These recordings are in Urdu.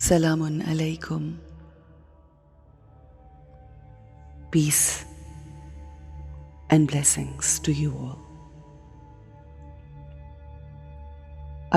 Salamun alaikum. Peace and blessings to you all.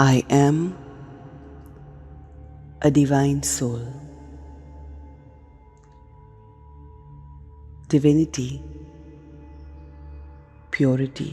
I am a divine soul. Divinity, purity,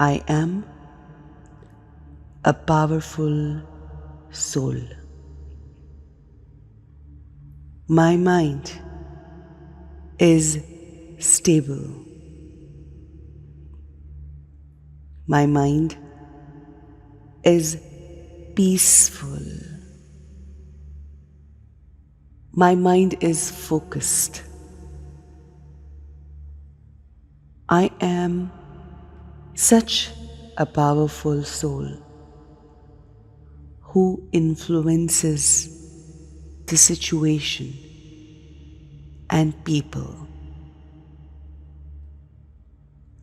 I am a powerful soul. My mind is stable. My mind is peaceful. My mind is focused. I am such a powerful soul who influences the situation and people.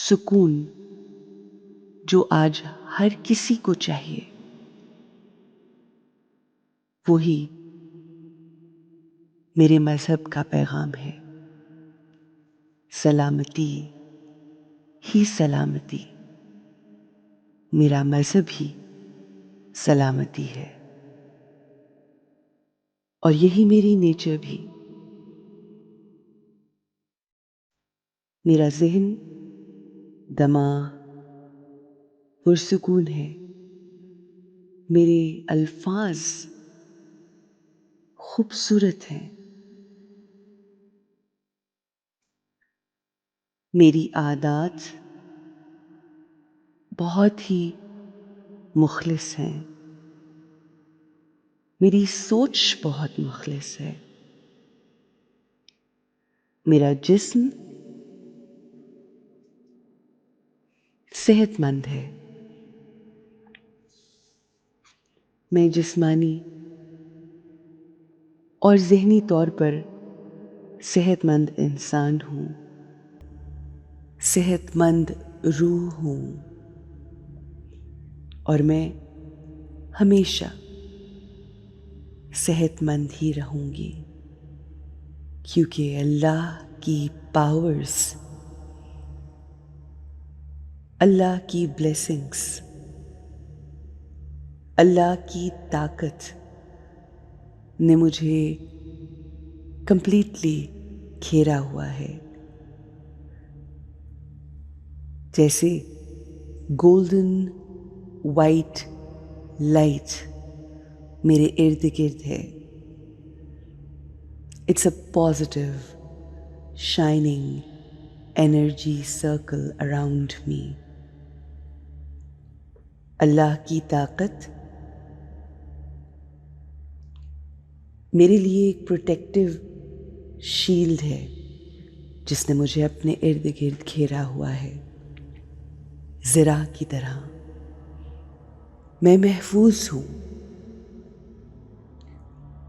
سکون جو آج ہر کسی کو چاہیے، وہی میرے مذہب کا پیغام ہے۔ سلامتی ہی سلامتی، میرا مذہب ہی سلامتی ہے، اور یہی میری نیچر بھی۔ میرا ذہن، دماغ پرسکون ہے، میرے الفاظ خوبصورت ہیں، میری عادات بہت ہی مخلص ہیں، میری سوچ بہت مخلص ہے، میرا جسم صحت مند ہے، میں جسمانی اور ذہنی طور پر صحت مند انسان ہوں، صحت مند روح ہوں، اور میں ہمیشہ صحت مند ہی رہوں گی، کیونکہ اللہ کی پاورز، اللہ کی بلیسنگز، اللہ کی طاقت نے مجھے کمپلیٹلی گھیرا ہوا ہے، جیسے گولڈن وائٹ لائٹ میرے ارد گرد ہے۔ It's a positive shining energy circle around me. Allah کی طاقت میرے لیے ایک پروٹیکٹیو شیلڈ ہے، جس نے مجھے اپنے ارد گرد گھیرا ہوا ہے، زرہ کی طرح۔ میں محفوظ ہوں،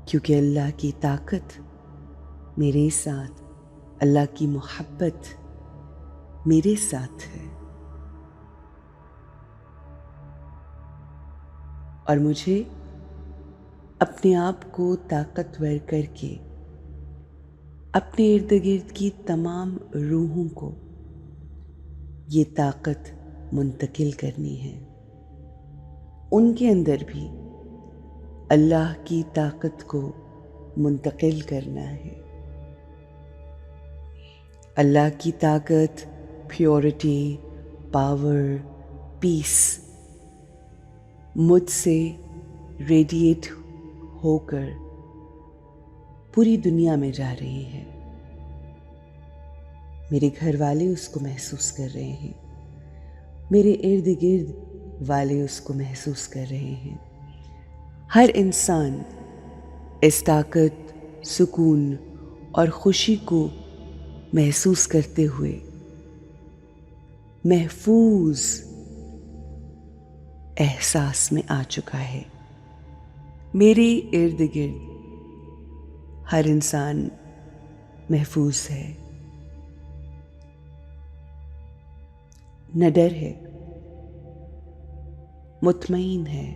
کیونکہ اللہ کی طاقت میرے ساتھ، اللہ کی محبت میرے ساتھ ہے، اور مجھے اپنے آپ کو طاقتور کر کے اپنے ارد گرد کی تمام روحوں کو یہ طاقت منتقل کرنی ہے۔ ان کے اندر بھی اللہ کی طاقت کو منتقل کرنا ہے۔ اللہ کی طاقت، پیورٹی، پاور، پیس مجھ سے ریڈیٹ ہو کر پوری دنیا میں جا رہی ہے۔ میرے گھر والے اس کو محسوس کر رہے ہیں، میرے ارد گرد والے اس کو محسوس کر رہے ہیں۔ ہر انسان اس طاقت، سکون اور خوشی کو محسوس کرتے ہوئے محفوظ احساس میں آ چکا ہے۔ میرے ارد گرد ہر انسان محفوظ ہے، نہ ڈر ہے، مطمئن ہے،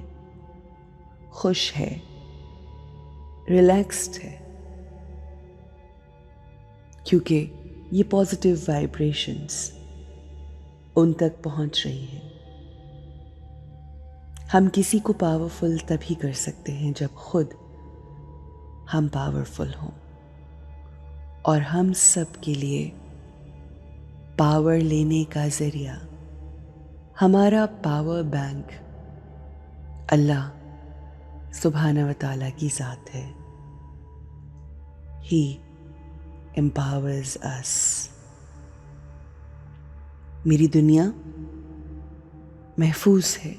خوش ہے، ریلیکسڈ ہے، کیونکہ یہ پازیٹیو وائبریشنز ان تک پہنچ رہی ہیں۔ ہم کسی کو پاورفل تبھی کر سکتے ہیں جب خود ہم پاورفل ہوں، اور ہم سب کے لیے پاور لینے کا ذریعہ ہمارا پاور بینک اللہ سبحانہ و تعالیٰ کی ذات ہے۔ He empowers us۔ میری دنیا محفوظ ہے،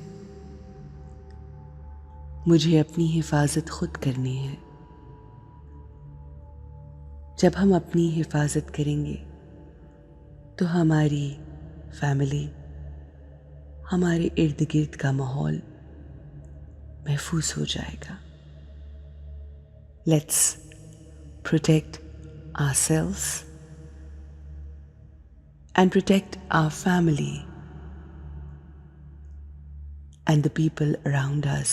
مجھے اپنی حفاظت خود کرنی ہے۔ جب ہم اپنی حفاظت کریں گے تو ہماری فیملی، ہمارے ارد گرد کا ماحول محفوظ ہو جائے گا۔ Let's protect ourselves and protect our family and the people around us.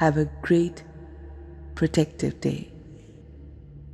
Have a great protective day.